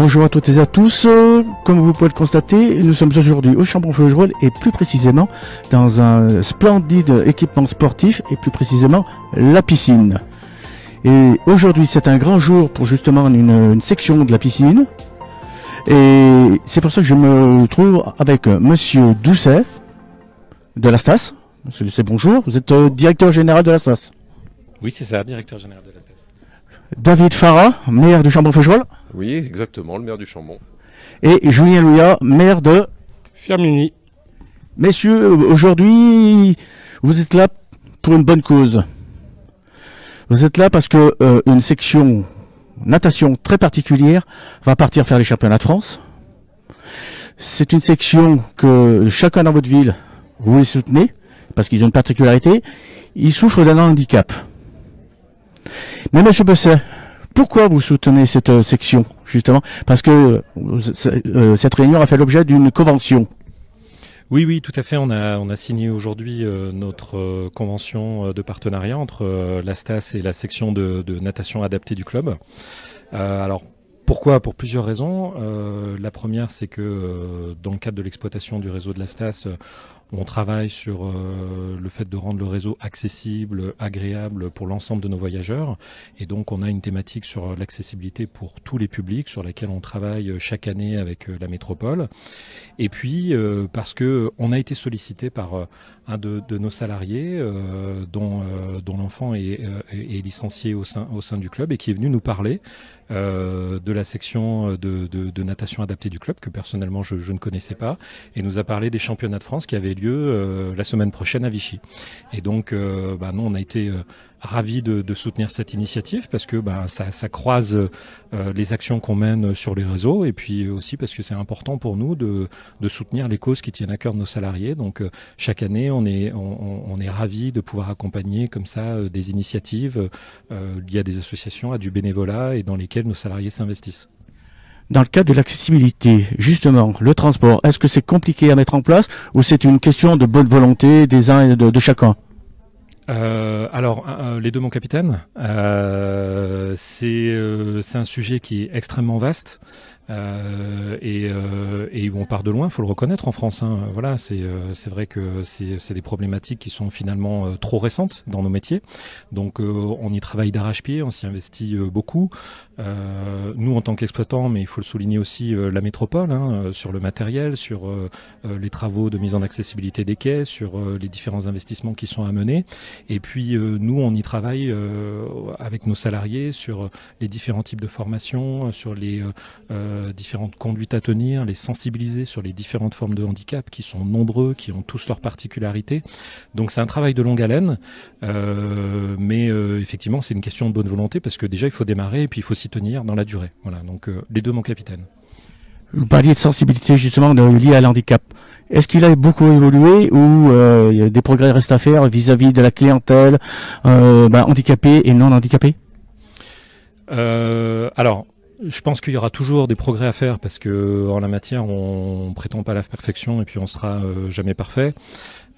Bonjour à toutes et à tous. Comme vous pouvez le constater, nous sommes aujourd'hui au Chambon-Feugerolles et plus précisément dans un splendide équipement sportif et plus précisément la piscine. Et aujourd'hui c'est un grand jour pour justement une section de la piscine. Et c'est pour ça que je me trouve avec Monsieur Doucet de la STAS. Monsieur Doucet, bonjour. Vous êtes directeur général de la STAS. Oui, c'est ça, directeur général de la STAS. David Farah, maire du Chambon-Feugerolles. Oui, exactement, le maire du Chambon. Et Julien Louillat, maire de Firminy. Messieurs, aujourd'hui, vous êtes là pour une bonne cause. Vous êtes là parce que une section natation très particulière va partir faire les championnats de France. C'est une section que chacun dans votre ville, vous les soutenez, parce qu'ils ont une particularité, ils souffrent d'un handicap. Mais monsieur Besset, pourquoi vous soutenez cette section, justement? Parce que cette réunion a fait l'objet d'une convention. Oui, tout à fait. On a signé aujourd'hui notre convention de partenariat entre la STAS et la section de natation adaptée du club. Alors, pourquoi? Pour plusieurs raisons. La première, c'est que dans le cadre de l'exploitation du réseau de la STAS, on travaille sur le fait de rendre le réseau accessible, agréable pour l'ensemble de nos voyageurs. Et donc, on a une thématique sur l'accessibilité pour tous les publics sur laquelle on travaille chaque année avec la métropole. Et puis, parce que on a été sollicité par un de nos salariés dont l'enfant est licencié au sein du club et qui est venu nous parler de la section de natation adaptée du club que personnellement je ne connaissais pas et nous a parlé des championnats de France qui avaient lieu la semaine prochaine à Vichy. Et donc nous on a été ravis de soutenir cette initiative parce que ça croise les actions qu'on mène sur les réseaux et puis aussi parce que c'est important pour nous de soutenir les causes qui tiennent à cœur de nos salariés. Donc chaque année on est ravis de pouvoir accompagner comme ça des initiatives liées à des associations, à du bénévolat et dans lesquelles nos salariés s'investissent. Dans le cadre de l'accessibilité, justement, le transport, est-ce que c'est compliqué à mettre en place ou c'est une question de bonne volonté des uns et de chacun? Alors, les deux, mon capitaine, c'est un sujet qui est extrêmement vaste. Et où on part de loin, faut le reconnaître en France. Hein. Voilà, c'est vrai que c'est des problématiques qui sont finalement trop récentes dans nos métiers. Donc on y travaille d'arrache-pied, on s'y investit beaucoup. Nous en tant qu'exploitants, mais il faut le souligner aussi la métropole, sur le matériel, sur les travaux de mise en accessibilité des quais, sur les différents investissements qui sont à mener. Et puis nous on y travaille avec nos salariés sur les différents types de formations, sur les différentes conduites à tenir, les sensibiliser sur les différentes formes de handicap qui sont nombreux, qui ont tous leurs particularités. Donc c'est un travail de longue haleine, mais effectivement c'est une question de bonne volonté parce que déjà il faut démarrer et puis il faut s'y tenir dans la durée. Voilà, donc les deux, mon capitaine. Vous parliez de sensibilité justement liée à l'handicap. Est-ce qu'il a beaucoup évolué ou il y a des progrès restent à faire vis-à-vis de la clientèle handicapée et non handicapée? Alors, je pense qu'il y aura toujours des progrès à faire parce que en la matière, on prétend pas à la perfection et puis on sera jamais parfait.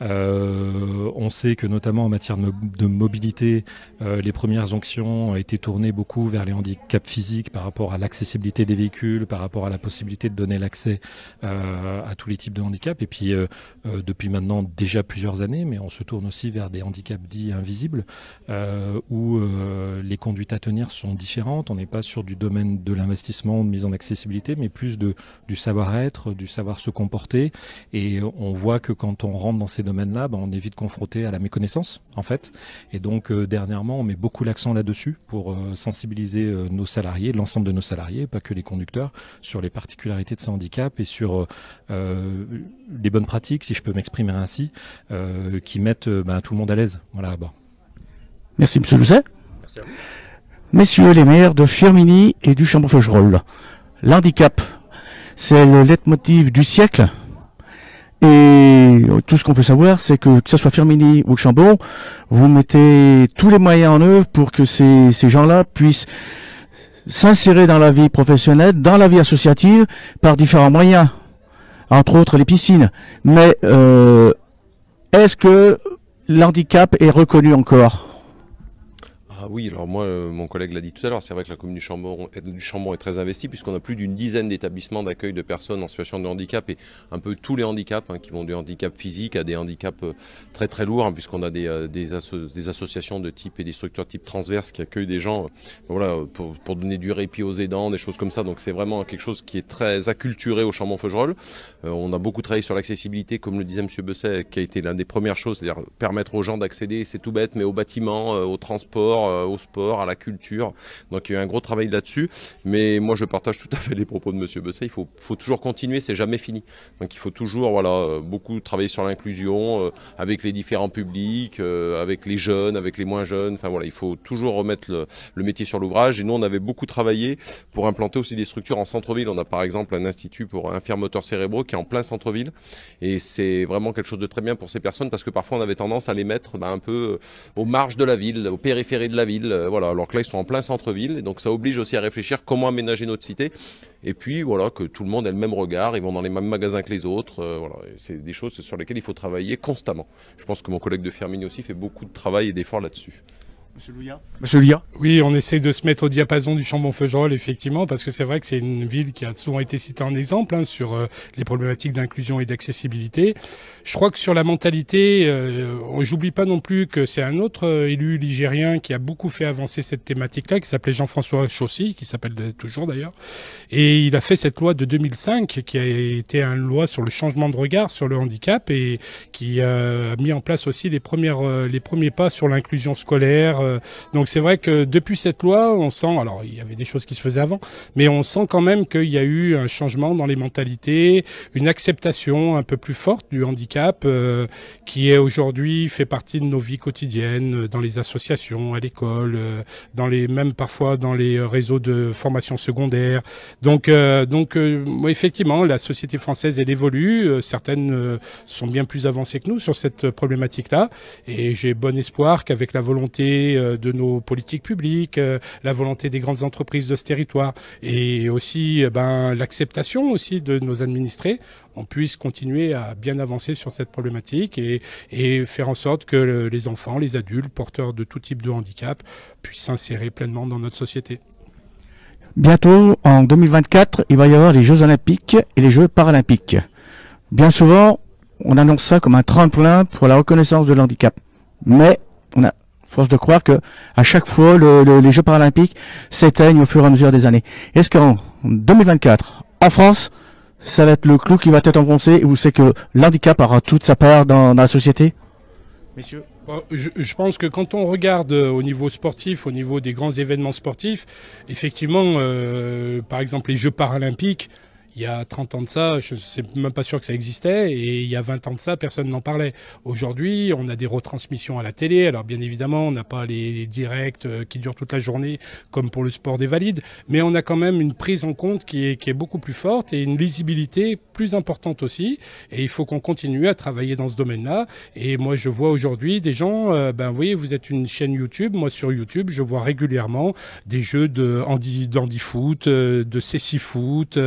On sait que notamment en matière de mobilité, les premières onctions ont été tournées beaucoup vers les handicaps physiques par rapport à l'accessibilité des véhicules, par rapport à la possibilité de donner l'accès à tous les types de handicaps. Et puis depuis maintenant déjà plusieurs années, mais on se tourne aussi vers des handicaps dits invisibles, où les conduites à tenir sont différentes. On n'est pas sur du domaine de l'investissement, de mise en accessibilité, mais plus du savoir-être, du savoir se comporter. Et on voit que quand on rentre dans ces domaine-là, on est vite confronté à la méconnaissance en fait. Et donc dernièrement, on met beaucoup l'accent là-dessus pour sensibiliser nos salariés, l'ensemble de nos salariés, pas que les conducteurs, sur les particularités de ces handicaps et sur les bonnes pratiques, si je peux m'exprimer ainsi, qui mettent tout le monde à l'aise. Voilà. Bon. Merci Monsieur Doucet. Merci à vous. Messieurs les maires de Firminy et du Chambon-Feugerolles, l'handicap, c'est le leitmotiv du siècle. Et tout ce qu'on peut savoir, c'est que ce soit Firminy ou le Chambon, vous mettez tous les moyens en œuvre pour que ces gens-là puissent s'insérer dans la vie professionnelle, dans la vie associative, par différents moyens, entre autres les piscines. Mais est-ce que l'handicap est reconnu encore ? Ah oui, alors moi, mon collègue l'a dit tout à l'heure, c'est vrai que la commune du Chambon est très investie puisqu'on a plus d'une dizaine d'établissements d'accueil de personnes en situation de handicap et un peu tous les handicaps, hein, qui vont du handicap physique à des handicaps très très lourds, hein, puisqu'on a des associations de type et des structures de type transverse qui accueillent des gens voilà, pour donner du répit aux aidants, des choses comme ça. Donc c'est vraiment quelque chose qui est très acculturé au Chambon-Feugerolles. On a beaucoup travaillé sur l'accessibilité, comme le disait M. Besset, qui a été l'une des premières choses, c'est-à-dire permettre aux gens d'accéder, c'est tout bête, mais aux bâtiments, au transport, au sport, à la culture. Donc il y a eu un gros travail là-dessus. Mais moi je partage tout à fait les propos de M. Besset. Il faut toujours continuer, c'est jamais fini. Donc il faut toujours voilà, beaucoup travailler sur l'inclusion, avec les différents publics, avec les jeunes, avec les moins jeunes. Enfin voilà, il faut toujours remettre le métier sur l'ouvrage. Et nous on avait beaucoup travaillé pour implanter aussi des structures en centre-ville. On a par exemple un institut pour infirmes moteurs cérébraux qui est en plein centre-ville. Et c'est vraiment quelque chose de très bien pour ces personnes parce que parfois on avait tendance à les mettre un peu aux marges de la ville, aux périphéries de la ville, voilà, alors que là ils sont en plein centre-ville et donc ça oblige aussi à réfléchir comment aménager notre cité et puis voilà que tout le monde ait le même regard, ils vont dans les mêmes magasins que les autres, voilà, c'est des choses sur lesquelles il faut travailler constamment. Je pense que mon collègue de Firminy aussi fait beaucoup de travail et d'efforts là-dessus. Monsieur Lia. Oui, on essaie de se mettre au diapason du Chambon-Feugerolles, effectivement, parce que c'est vrai que c'est une ville qui a souvent été citée en exemple sur les problématiques d'inclusion et d'accessibilité. Je crois que sur la mentalité, j'oublie pas non plus que c'est un autre élu ligérien qui a beaucoup fait avancer cette thématique-là, qui s'appelait Jean-François Chaussy, qui s'appelle toujours d'ailleurs, et il a fait cette loi de 2005 qui a été une loi sur le changement de regard sur le handicap et qui a mis en place aussi les premiers pas sur l'inclusion scolaire. Donc c'est vrai que depuis cette loi, on sent, alors il y avait des choses qui se faisaient avant, mais on sent quand même qu'il y a eu un changement dans les mentalités, une acceptation un peu plus forte du handicap qui est aujourd'hui fait partie de nos vies quotidiennes, dans les associations, à l'école, même parfois dans les réseaux de formation secondaire. Donc effectivement, la société française elle évolue, certaines sont bien plus avancées que nous sur cette problématique-là, et j'ai bon espoir qu'avec la volonté de nos politiques publiques, la volonté des grandes entreprises de ce territoire et aussi l'acceptation aussi de nos administrés, on puisse continuer à bien avancer sur cette problématique et faire en sorte que les enfants, les adultes porteurs de tout type de handicap puissent s'insérer pleinement dans notre société. Bientôt, en 2024, il va y avoir les Jeux Olympiques et les Jeux Paralympiques. Bien souvent, on annonce ça comme un tremplin pour la reconnaissance de l'handicap. Mais on a force de croire que à chaque fois les Jeux paralympiques s'éteignent au fur et à mesure des années. Est-ce qu'en 2024, en France, ça va être le clou qui va être enfoncé ou c'est que l'handicap aura toute sa part dans la société? Messieurs. Je pense que quand on regarde au niveau sportif, au niveau des grands événements sportifs, effectivement, par exemple les Jeux paralympiques, il y a 30 ans de ça, je ne suis même pas sûr que ça existait, et il y a 20 ans de ça, personne n'en parlait. Aujourd'hui, on a des retransmissions à la télé, alors bien évidemment, on n'a pas les directs qui durent toute la journée, comme pour le sport des valides, mais on a quand même une prise en compte qui est beaucoup plus forte, et une lisibilité plus importante aussi, et il faut qu'on continue à travailler dans ce domaine-là. Et moi, je vois aujourd'hui des gens, vous voyez, vous êtes une chaîne YouTube, moi sur YouTube, je vois régulièrement des jeux d'handi foot, de cécifoot,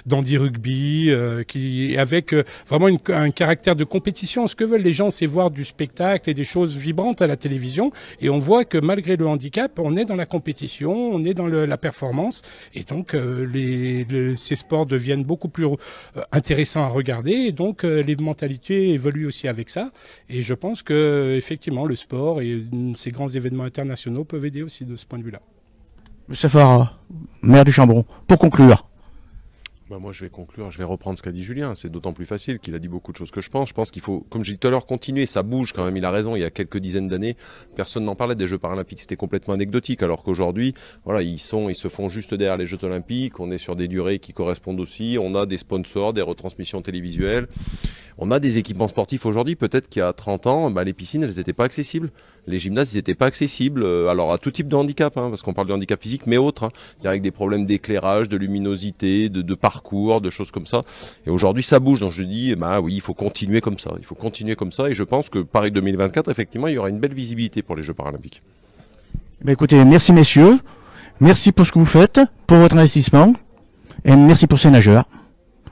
d'handi rugby, qui avec vraiment un caractère de compétition. Ce que veulent les gens, c'est voir du spectacle et des choses vibrantes à la télévision. Et on voit que malgré le handicap, on est dans la compétition, on est dans la performance. Et donc, ces sports deviennent beaucoup plus intéressants à regarder. Et donc, les mentalités évoluent aussi avec ça. Et je pense que effectivement, le sport et ces grands événements internationaux peuvent aider aussi de ce point de vue-là. Monsieur Farah, maire du Chambon, pour conclure. Moi, je vais conclure, je vais reprendre ce qu'a dit Julien. C'est d'autant plus facile qu'il a dit beaucoup de choses que je pense. Je pense qu'il faut, comme j'ai dit tout à l'heure, continuer. Ça bouge quand même. Il a raison. Il y a quelques dizaines d'années, personne n'en parlait des Jeux Paralympiques. C'était complètement anecdotique. Alors qu'aujourd'hui, voilà, ils se font juste derrière les Jeux Olympiques. On est sur des durées qui correspondent aussi. On a des sponsors, des retransmissions télévisuelles. On a des équipements sportifs aujourd'hui. Peut-être qu'il y a 30 ans, les piscines, elles n'étaient pas accessibles. Les gymnases, ils n'étaient pas accessibles. Alors à tout type de handicap, parce qu'on parle de handicap physique, mais autres, avec des problèmes d'éclairage, de luminosité, de parcours, de choses comme ça. Et aujourd'hui, ça bouge. Donc je dis, oui, il faut continuer comme ça. Il faut continuer comme ça. Et je pense que Paris 2024, effectivement, il y aura une belle visibilité pour les Jeux Paralympiques. Écoutez, merci messieurs. Merci pour ce que vous faites, pour votre investissement. Et merci pour ces nageurs.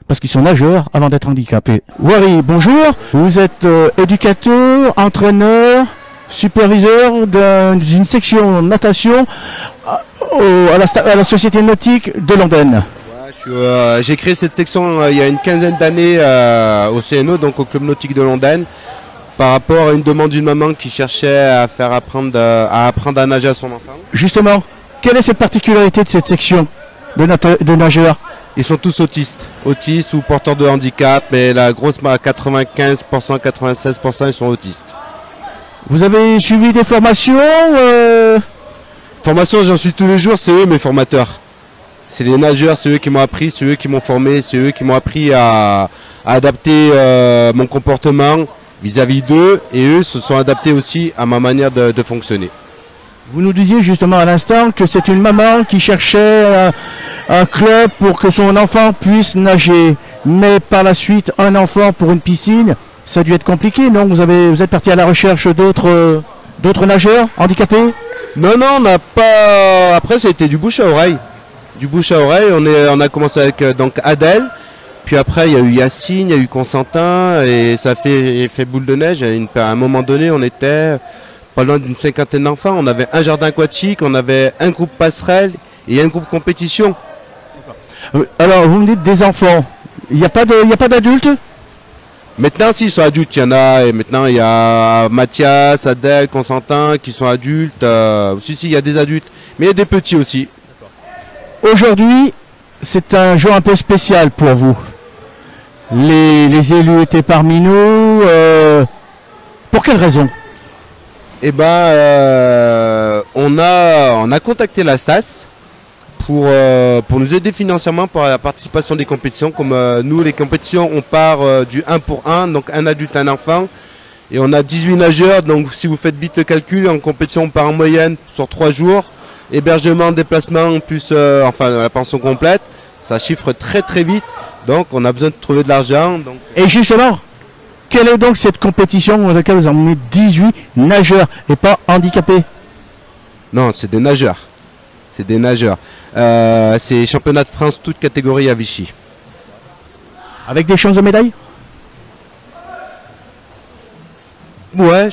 Parce qu'ils sont nageurs avant d'être handicapés. Wari, bonjour. Vous êtes éducateur, entraîneur. superviseur d'une section natation à la Société nautique de Londaine. J'ai créé cette section il y a une quinzaine d'années au CNO, donc au Club nautique de Londaine, par rapport à une demande d'une maman qui cherchait à apprendre à nager à son enfant. Justement, quelle est cette particularité de cette section de nageurs? Ils sont tous autistes ou porteurs de handicap, mais la grosse 95%, 96% ils sont autistes. Vous avez suivi des formations Formation, j'en suis tous les jours, c'est eux mes formateurs. C'est les nageurs, c'est eux qui m'ont appris, c'est eux qui m'ont formé, c'est eux qui m'ont appris à adapter mon comportement vis-à-vis d'eux, et eux se sont adaptés aussi à ma manière de fonctionner. Vous nous disiez justement à l'instant que c'est une maman qui cherchait un club pour que son enfant puisse nager, mais par la suite un enfant pour une piscine, ça a dû être compliqué, non? Vous êtes parti à la recherche d'autres nageurs handicapés? Non, on n'a pas. Après, ça a été du bouche à oreille. Du bouche à oreille, on a commencé avec donc Adèle, puis après il y a eu Yacine, il y a eu Constantin, et ça a fait boule de neige. À un moment donné, on était pas loin d'une cinquantaine d'enfants. On avait un jardin aquatique, on avait un groupe passerelle et un groupe compétition. Alors, vous me dites des enfants, il n'y a pas d'adultes? Maintenant, s'ils sont adultes, il y en a, et maintenant il y a Mathias, Adèle, Constantin qui sont adultes. Si, il y a des adultes, mais il y a des petits aussi. Aujourd'hui, c'est un jour un peu spécial pour vous. Les élus étaient parmi nous. Pour quelle raison? Eh ben, on a contacté la STAS pour nous aider financièrement pour la participation des compétitions. Comme nous, les compétitions, on part du 1 pour 1, donc un adulte, un enfant. Et on a 18 nageurs, donc si vous faites vite le calcul, en compétition, on part en moyenne sur 3 jours. Hébergement, déplacement, plus la pension complète. Ça chiffre très très vite, donc on a besoin de trouver de l'argent. Et justement, quelle est donc cette compétition dans laquelle vous emmenez 18 nageurs et pas handicapés? Non, c'est des nageurs. C'est des nageurs. C'est championnat de France, toute catégorie à Vichy. Avec des chances de médaille? Ouais,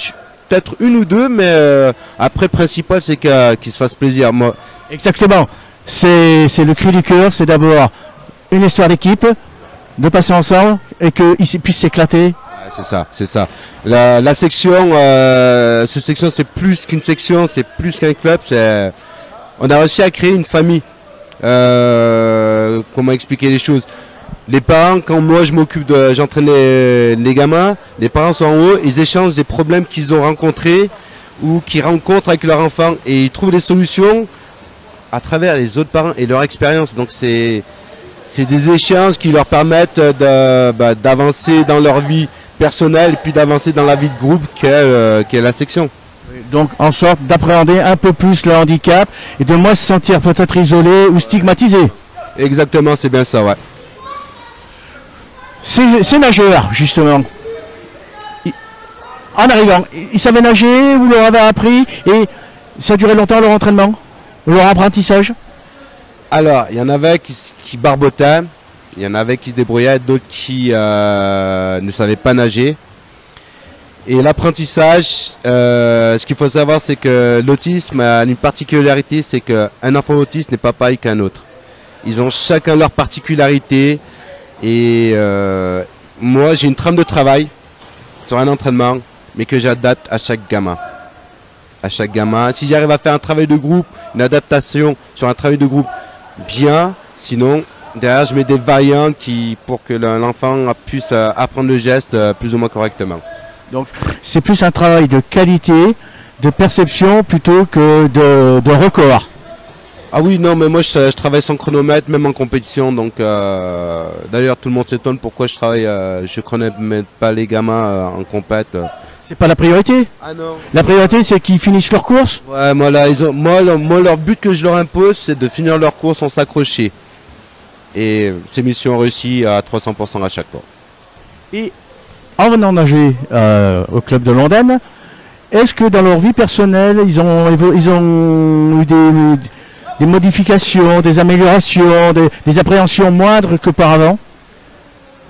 peut-être une ou deux, mais après, principal, c'est qu'ils se fassent plaisir. Moi. Exactement. C'est le cri du cœur, c'est d'abord une histoire d'équipe, de passer ensemble et qu'ils puissent s'éclater. C'est ça. La section, cette section, c'est plus qu'une section, c'est plus qu'un club. On a réussi à créer une famille. Comment expliquer les choses? Les parents, quand moi je j'entraîne les gamins, les parents sont en haut, ils échangent des problèmes qu'ils ont rencontrés ou qu'ils rencontrent avec leur enfant et ils trouvent des solutions à travers les autres parents et leur expérience. Donc c'est des échanges qui leur permettent d'avancer dans leur vie personnelle et puis d'avancer dans la vie de groupe qu'est la section. Donc en sorte d'appréhender un peu plus le handicap et de moins se sentir peut-être isolé ou stigmatisé. Exactement, c'est bien ça, ouais. Ces nageurs, justement, en arrivant, ils savaient nager, vous leur avez appris, et ça a duré longtemps leur entraînement, leur apprentissage? Alors, il y en avait qui barbotaient, il y en avait qui se débrouillaient, d'autres qui ne savaient pas nager. Et l'apprentissage, ce qu'il faut savoir, c'est que l'autisme a une particularité, c'est qu'un enfant autiste n'est pas pareil qu'un autre. Ils ont chacun leur particularité. Et moi, j'ai une trame de travail sur un entraînement, mais que j'adapte à chaque gamin. À chaque gamin. Si j'arrive à faire un travail de groupe, une adaptation sur un travail de groupe, bien. Sinon, derrière, je mets des variantes pour que l'enfant puisse apprendre le geste plus ou moins correctement. Donc, c'est plus un travail de qualité, de perception, plutôt que de record. Ah oui, non, mais moi je travaille sans chronomètre, même en compétition. Donc, d'ailleurs, tout le monde s'étonne pourquoi je travaille. Je chronomètre pas les gamins en compète. C'est pas la priorité. Ah non. La priorité, c'est qu'ils finissent leur course. Ouais, moi leur but que je leur impose, c'est de finir leur course sans s'accrocher. Et ces missions réussies à 300% à chaque fois. Et en venant nager au club de Londaine, est-ce que dans leur vie personnelle, ils ont eu des modifications, des améliorations, des appréhensions moindres qu'auparavant?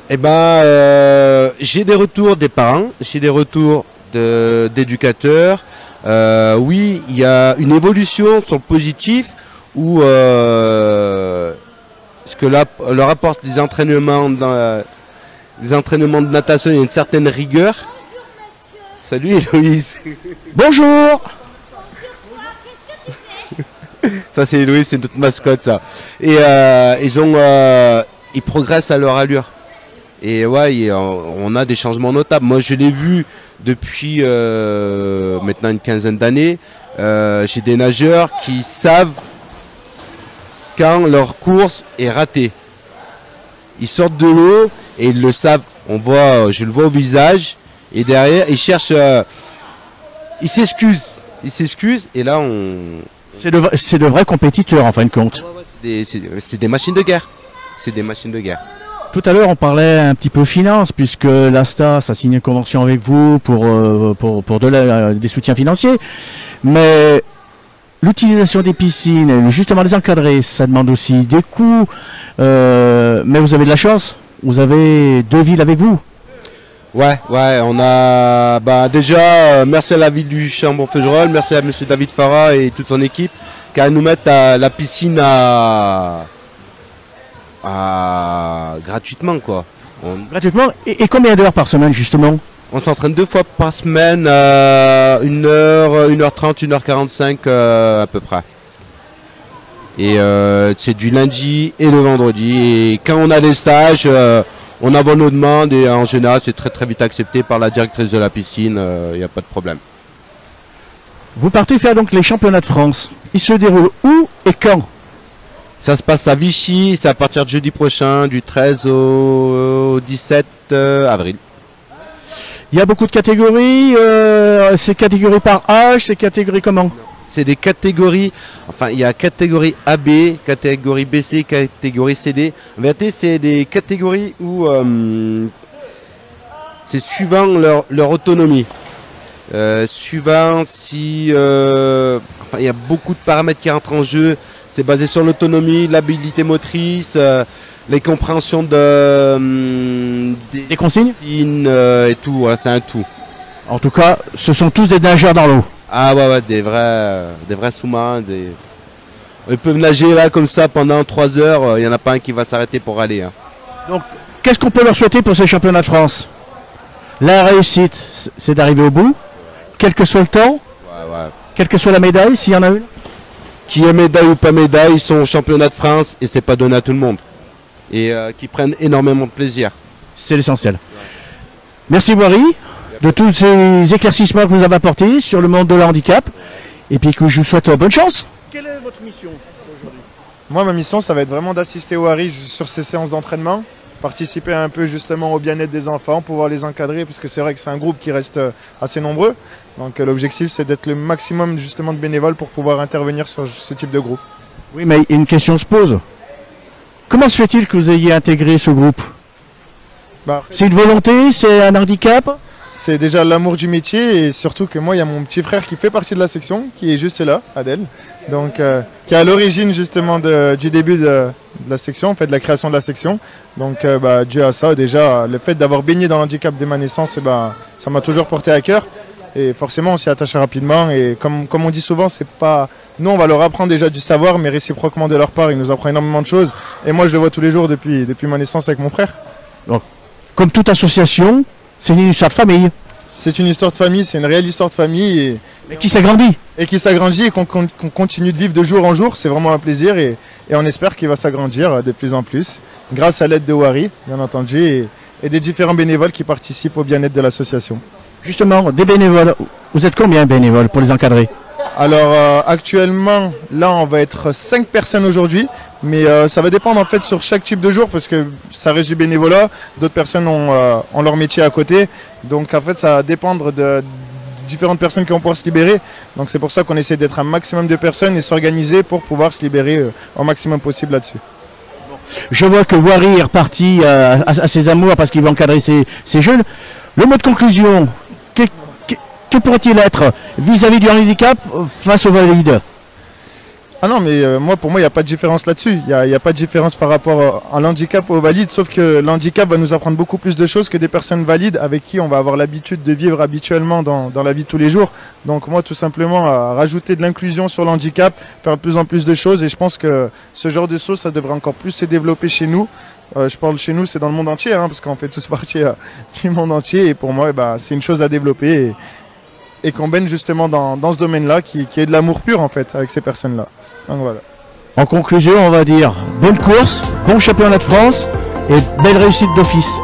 Eh ben, j'ai des retours des parents, j'ai des retours d'éducateurs, Oui, il y a une évolution sur le positif où ce que leur apporte les entraînements de natation, il y a une certaine rigueur. Salut Héloïse. Bonjour. Ça c'est Héloïse, c'est notre mascotte ça. Et ils progressent à leur allure. Et ouais, on a des changements notables. Moi je l'ai vu depuis maintenant une quinzaine d'années. J'ai des nageurs qui savent quand leur course est ratée. Ils sortent de l'eau et ils le savent. Je le vois au visage. Et derrière, ils cherchent. Ils s'excusent. Et là, c'est de vrais compétiteurs en fin de compte. C'est des machines de guerre. Tout à l'heure, on parlait un petit peu finance, puisque l'ASTA a signé une convention avec vous pour des soutiens financiers. Mais l'utilisation des piscines, justement les encadrer, ça demande aussi des coûts. Mais vous avez de la chance, vous avez 2 villes avec vous. Ouais, on a déjà merci à la ville du Chambon-Feugerolles, merci à monsieur David Farah et toute son équipe qui nous mettent la piscine gratuitement quoi. Gratuitement. Et combien d'heures par semaine justement? On s'entraîne 2 fois par semaine, 1h, 1h30, 1h45 à peu près. Et c'est du lundi et le vendredi. Et quand on a des stages, on envoie nos demandes et en général c'est très très vite accepté par la directrice de la piscine, il n'y a pas de problème. Vous partez faire donc les championnats de France. Ils se déroulent où et quand? Ça se passe à Vichy, c'est à partir de jeudi prochain, du 13 au 17 avril. Il y a beaucoup de catégories, c'est catégories par âge, c'est catégories comment? C'est des catégories, enfin il y a catégorie AB, catégorie BC, catégorie CD. En vérité c'est des catégories où c'est suivant leur autonomie. Suivant si il y a beaucoup de paramètres qui rentrent en jeu. C'est basé sur l'autonomie, l'habilité motrice, les compréhensions des consignes et tout. Voilà, c'est un tout. En tout cas, ce sont tous des nageurs dans l'eau. Ah ouais, des vrais sous-marins. Ils peuvent nager là comme ça pendant 3 heures. Il n'y en a pas un qui va s'arrêter pour aller. Hein. Donc, qu'est-ce qu'on peut leur souhaiter pour ces championnats de France? La réussite, c'est d'arriver au bout, quel que soit le temps, quelle que soit la médaille, s'il y en a une. Qui est médaille ou pas médaille, ils sont au championnat de France et c'est pas donné à tout le monde. Et qui prennent énormément de plaisir. C'est l'essentiel. Merci Boiry de tous ces éclaircissements que vous avez apportés sur le monde de l'handicap. Et puis que je vous souhaite bonne chance. Quelle est votre mission aujourd'hui? Moi, ma mission, ça va être vraiment d'assister Boiry sur ces séances d'entraînement, participer un peu justement au bien-être des enfants, pouvoir les encadrer, puisque c'est vrai que c'est un groupe qui reste assez nombreux. Donc l'objectif, c'est d'être le maximum justement de bénévoles pour pouvoir intervenir sur ce type de groupe. Oui, mais une question se pose. Comment se fait-il que vous ayez intégré ce groupe? C'est une volonté? C'est un handicap? C'est déjà l'amour du métier et surtout que moi, il y a mon petit frère qui fait partie de la section, qui est juste là, Adèle. Donc, qui est à l'origine justement du début de la section, en fait, de la création de la section. Donc, Dieu à ça, déjà, le fait d'avoir baigné dans l'handicap dès ma naissance, ça m'a toujours porté à cœur. Et forcément, on s'y attache rapidement. Et comme on dit souvent, c'est pas nous, on va leur apprendre déjà du savoir, mais réciproquement de leur part, ils nous apprennent énormément de choses. Et moi, je le vois tous les jours depuis ma naissance avec mon frère. Donc, comme toute association, c'est une histoire de famille. C'est une histoire de famille, c'est une réelle histoire de famille. Et qui s'agrandit. Et qui s'agrandit et qu'on continue de vivre de jour en jour. C'est vraiment un plaisir et on espère qu'il va s'agrandir de plus en plus. Grâce à l'aide de Boiry, bien entendu, et des différents bénévoles qui participent au bien-être de l'association. Justement, des bénévoles. Vous êtes combien bénévoles pour les encadrer? Alors actuellement, là on va être 5 personnes aujourd'hui, mais ça va dépendre en fait sur chaque type de jour parce que ça reste du bénévolat, d'autres personnes ont leur métier à côté, donc en fait ça va dépendre de différentes personnes qui vont pouvoir se libérer, donc c'est pour ça qu'on essaie d'être un maximum de personnes et s'organiser pour pouvoir se libérer au maximum possible là-dessus. Je vois que Boiry est reparti à ses amours parce qu'il veut encadrer ces jeunes. Le mot de conclusion, que pourrait-il être vis-à-vis du handicap face aux valides? Ah non, mais pour moi, il n'y a pas de différence là-dessus. Il n'y a pas de différence par rapport à l'handicap ou aux valides, sauf que l'handicap va nous apprendre beaucoup plus de choses que des personnes valides avec qui on va avoir l'habitude de vivre habituellement dans la vie de tous les jours. Donc moi, tout simplement, rajouter de l'inclusion sur l'handicap, faire de plus en plus de choses, et je pense que ce genre de choses, ça devrait encore plus se développer chez nous. Je parle chez nous, c'est dans le monde entier, hein, parce qu'on fait tous partie du monde entier, et pour moi, c'est une chose à développer, et qu'on baigne justement dans ce domaine-là, qui est de l'amour pur en fait, avec ces personnes-là. Donc voilà. En conclusion, on va dire bonne course, bon championnat de France et belle réussite d'office.